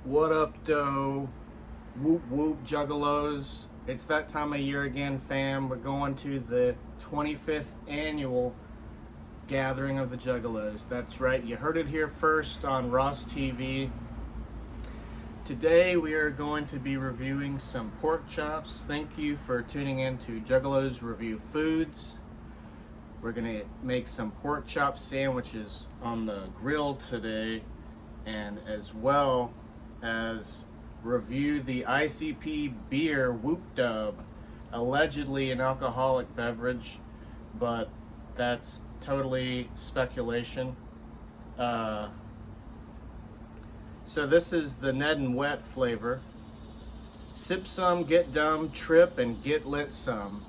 What up, doe? Whoop whoop, Juggalos. It's that time of year again, fam. We're going to the 25th annual gathering of the Juggalos. That's right, you heard it here first on Ross TV. Today we are going to be reviewing some pork chops. Thank you for tuning in to Juggalos Review Foods. We're going to make some pork chop sandwiches on the grill today, and as well as review the ICP beer Whoopdub, allegedly an alcoholic beverage, but that's totally speculation. So this is the Ned and Wet flavor. Sip some, get dumb, trip, and get lit some.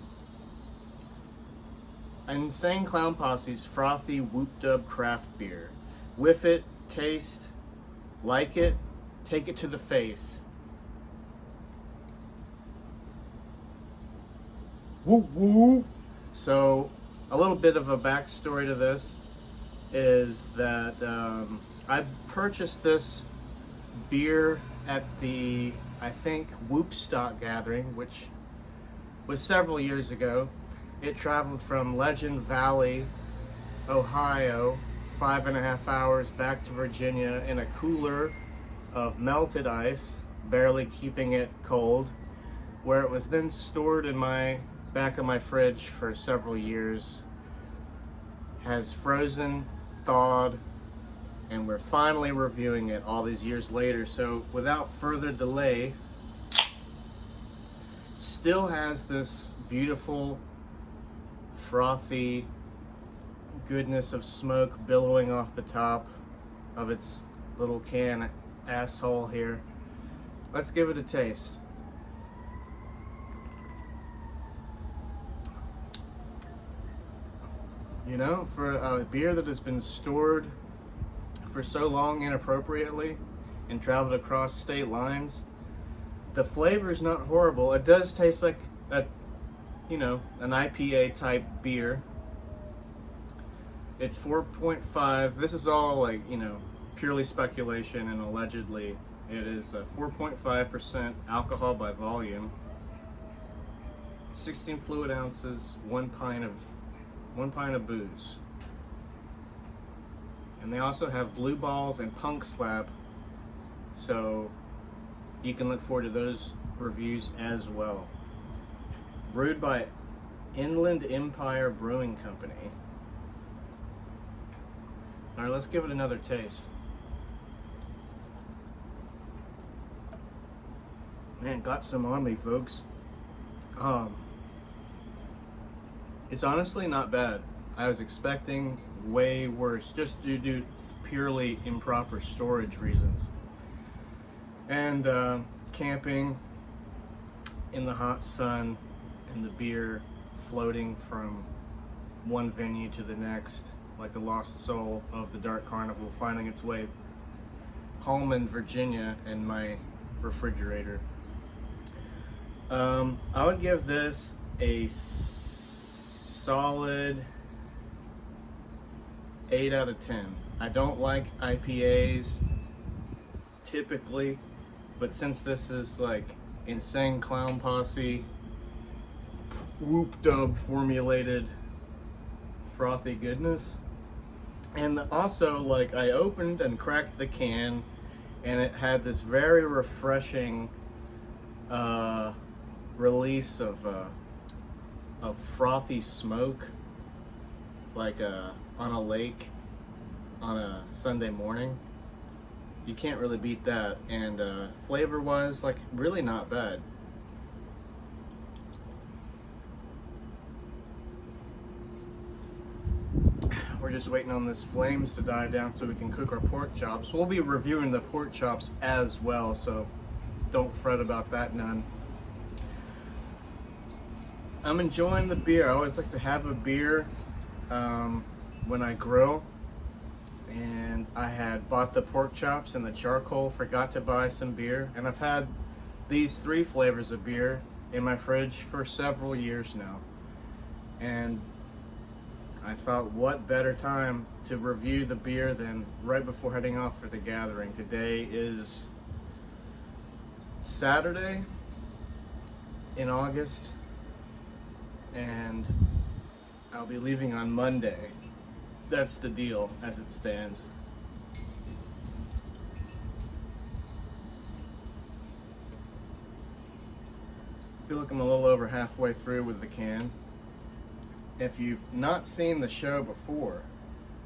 Insane Clown Posse's frothy Whoopdub craft beer. Whiff it, taste, like it, take it to the face. Woo woo! So, a little bit of a backstory to this is that I purchased this beer at the, I think, Whoopstock gathering, which was several years ago. It traveled from Legend Valley, Ohio, 5.5 hours back to Virginia in a cooler of melted ice, barely keeping it cold, where it was then stored in my back of my fridge for several years, has frozen, thawed, and we're finally reviewing it all these years later. So without further delay, still has this beautiful frothy goodness of smoke billowing off the top of its little can asshole here. Let's give it a taste. You know, for a beer that has been stored for so long inappropriately and traveled across state lines, the flavor is not horrible. It does taste like a, you know, an IPA type beer. It's 4.5. This is all, like, you know, purely speculation, and allegedly it is 4.5% alcohol by volume, 16 fluid ounces, 1 pint of booze. And they also have Blue Balls and Punk Slap, so you can look forward to those reviews as well. Brewed by Inland Empire Brewing Company. All right, let's give it another taste. Man, got some on me, folks. It's honestly not bad. I was expecting way worse, just due to purely improper storage reasons. And camping in the hot sun and the beer floating from one venue to the next, like a lost soul of the Dark Carnival finding its way home in Virginia in my refrigerator. I would give this a solid 8 out of 10. I don't like IPAs typically, but since this is like Insane Clown Posse Whoopdub formulated frothy goodness, and also, like, I opened and cracked the can and it had this very refreshing release of frothy smoke, like on a lake on a Sunday morning. You can't really beat that, and flavor wise, like, really not bad. We're just waiting on this flames to die down so we can cook our pork chops. We'll be reviewing the pork chops as well, so don't fret about that none. I'm enjoying the beer. I always like to have a beer when I grill, and I had bought the pork chops and the charcoal, forgot to buy some beer, and I've had these 3 flavors of beer in my fridge for several years now, and I thought, what better time to review the beer than right before heading off for the gathering. Today is Saturday in August, and I'll be leaving on Monday. That's the deal as it stands. I feel like I'm a little over halfway through with the can. If you've not seen the show before,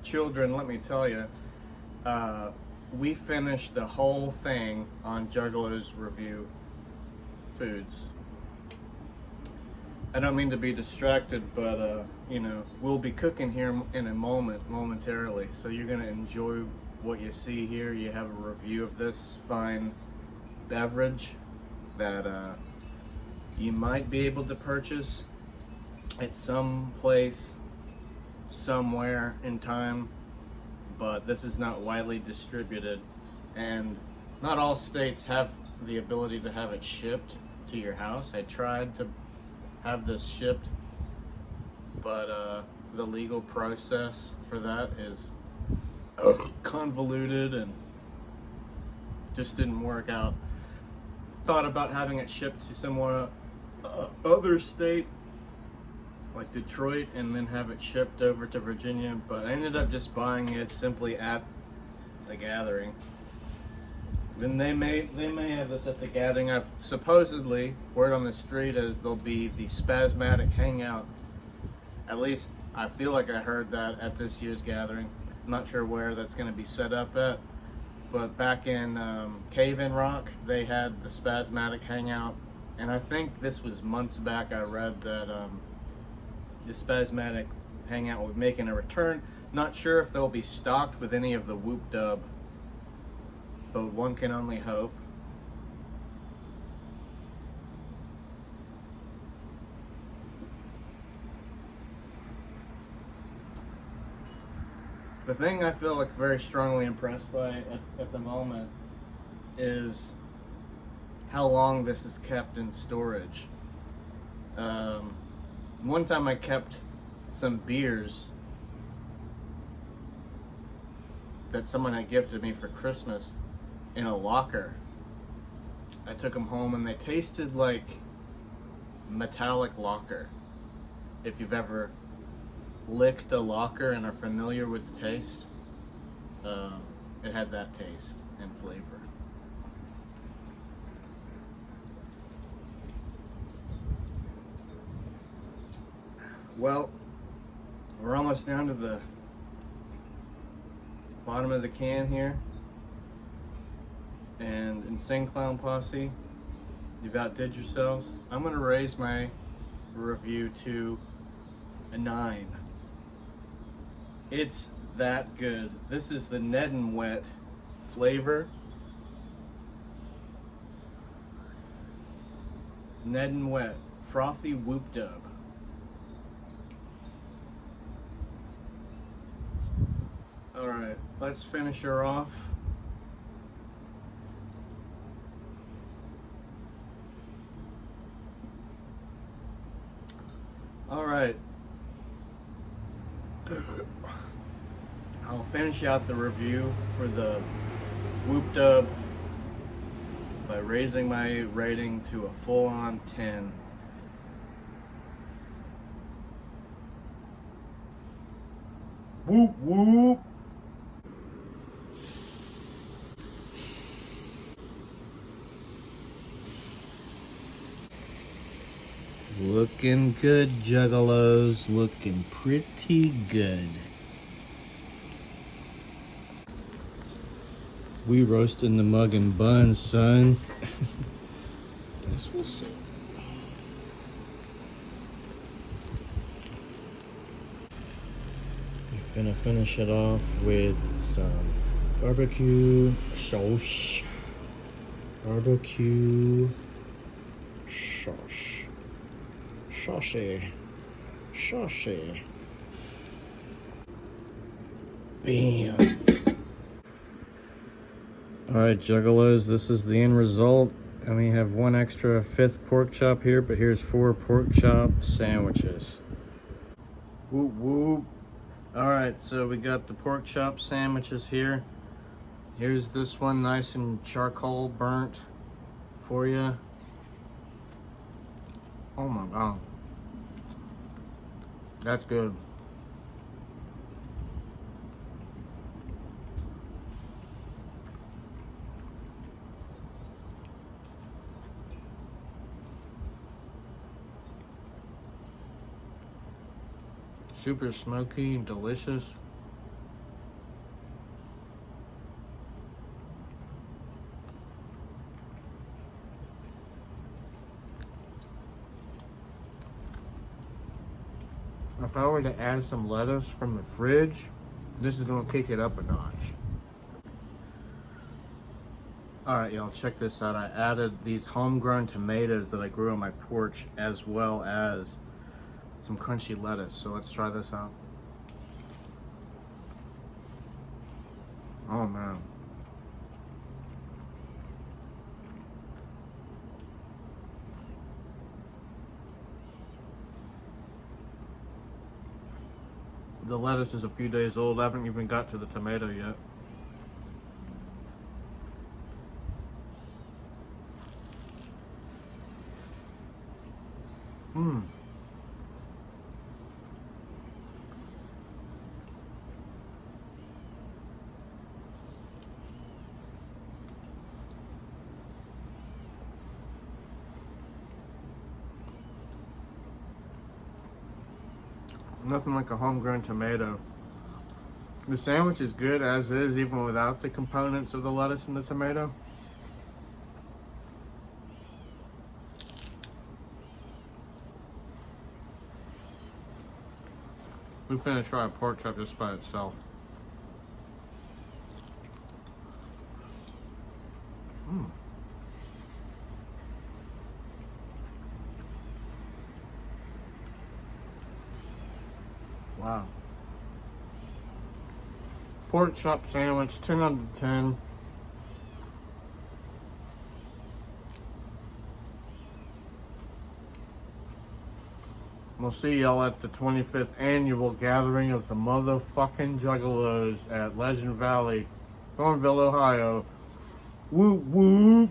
children, let me tell you, we finished the whole thing on Juggalos Review Foods. I don't mean to be distracted, but you know, we'll be cooking here in a momentarily, so you're gonna enjoy what you see here. You have a review of this fine beverage that you might be able to purchase at some place, somewhere in time, but this is not widely distributed, and not all states have the ability to have it shipped to your house. I tried to have this shipped, but the legal process for that is convoluted and just didn't work out. Thought about having it shipped to somewhere other state like Detroit and then have it shipped over to Virginia, but I ended up just buying it simply at the gathering. Then they may have this at the gathering. I've supposedly, word on the street is there'll be the Spasmatic Hangout. At least I feel like I heard that at this year's gathering. I'm not sure where that's going to be set up at, but back in Cave in Rock, they had the Spasmatic Hangout, and I think this was months back. I read that the Spasmatic Hangout will be making a return. Not sure if they'll be stocked with any of the Whoopdub, but one can only hope. The thing I feel like very strongly impressed by at the moment is how long this is kept in storage. One time I kept some beers that someone had gifted me for Christmas in a locker. I took them home and they tasted like metallic locker. If you've ever licked a locker and are familiar with the taste, it had that taste and flavor. Well, we're almost down to the bottom of the can here, and Insane Clown Posse, you've outdid yourselves. I'm gonna raise my review to a 9. It's that good. This is the Ned and Wet flavor. Ned and Wet frothy Whoopdub. All right, let's finish her off. All right. I'll finish out the review for the Whoopdub by raising my rating to a full-on 10. Whoop whoop! Looking good, Juggalos. Looking pretty good. We roasting the mug and buns, son. That's what's up. We're gonna finish it off with some barbecue sauce. Barbecue sauce. Saucy. Saucy. Bam. Alright, Juggalos, this is the end result. And we have one extra 5th pork chop here, but here's 4 pork chop sandwiches. Whoop whoop. Alright, so we got the pork chop sandwiches here. Here's this one, nice and charcoal burnt for you. Oh my God. That's good. Super smoky and delicious. If I were to add some lettuce from the fridge, this is gonna kick it up a notch. Alright y'all, check this out. I added these homegrown tomatoes that I grew on my porch, as well as some crunchy lettuce. So let's try this out. Oh man. The lettuce is a few days old. I haven't even got to the tomato yet. Mmm. Nothing like a homegrown tomato. The sandwich is good as is, even without the components of the lettuce and the tomato. We finna try a pork chop just by itself. Mmm. Wow. Pork chop sandwich, 10 out of 10. We'll see y'all at the 25th annual gathering of the motherfucking Juggalos at Legend Valley, Thornville, Ohio. Whoop whoop.